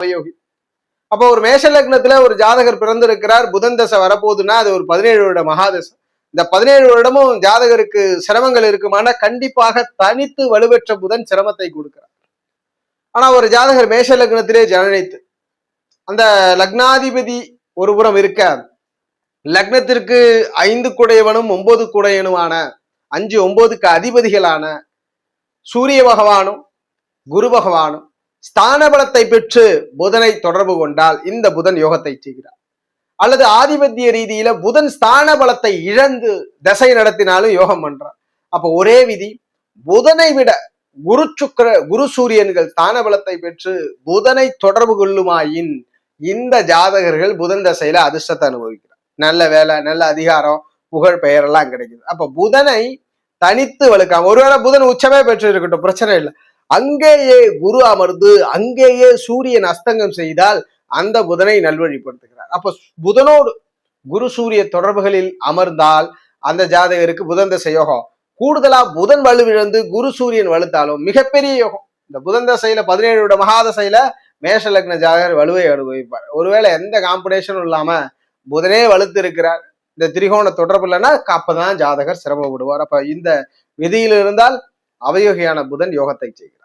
அவயோகி. அப்போ ஒரு மேஷ லக்னத்துல ஒரு ஜாதகர் பிறந்திருக்கிறார், புதன் தசை வரப்போகுதுன்னா அது ஒரு 17 வருட மகாதசை. இந்த 17 வருடமும் ஜாதகருக்கு சிரமங்கள் இருக்குமானா கண்டிப்பாக தனித்து வலுவற்ற புதன் சிரமத்தை கொடுக்கிறார். ஆனா ஒரு ஜாதகர் மேஷ லக்னத்திலே ஜனனித்து அந்த லக்னாதிபதி ஒரு புறம் இருக்க, லக்னத்திற்கு 5 குடையவனும் 9 குடையனுமான 5 9க்கு அதிபதிகளான சூரிய பகவானும் குரு பகவானும் ஸ்தான பலத்தை பெற்று புதனை தொடர்பு கொண்டால் இந்த புதன் யோகத்தை செய்கிறார். அல்லது ஆதிபத்திய ரீதியில புதன் ஸ்தான பலத்தை இழந்து தசை நடத்தினாலும் யோகம் பண்றார். அப்ப ஒரே விதி, புதனை விட குரு சூரியன்கள் ஸ்தான பலத்தை பெற்று புதனை தொடர்பு கொள்ளுமாயின் இந்த ஜாதகர்கள் புதன் தசையில அதிர்ஷ்டத்தை அனுபவிக்கிறார். நல்ல வேலை, நல்ல அதிகாரம், புகழ், பெயர் எல்லாம் கிடைக்குது. அப்ப புதனை தனித்து வலுக்காம, ஒருவேளை புதன் உச்சமே பெற்று இருக்கட்டும், பிரச்சனை இல்லை, அங்கேயே குரு அமர்ந்து அங்கேயே சூரியன் அஸ்தங்கம் செய்தால் அந்த புதனை நல்வழிப்படுத்துகிறார். அப்ப புதனோடு குரு சூரிய தொடர்புகளில் அமர்ந்தால் அந்த ஜாதகருக்கு புதன் தசை யோகம். கூடுதலா புதன் வலுவிழந்து குரு சூரியன் வலுத்தாலும் மிகப்பெரிய யோகம். இந்த புதன் தசையில 17 மகாதசையில மேஷ லக்ன ஜாதகர் வலுவை அனுபவிப்பார். ஒருவேளை எந்த காம்படிஷனும் இல்லாம புதனே வலுத்து இருக்கிறார், இந்த திரிகோண தொடர்பு இல்லைன்னா அப்பதான் ஜாதகர் சிரமப்படுவார். அப்ப இந்த விதியில் இருந்தால் அவயோகியான புதன் யோகத்தை செய்கிறார்.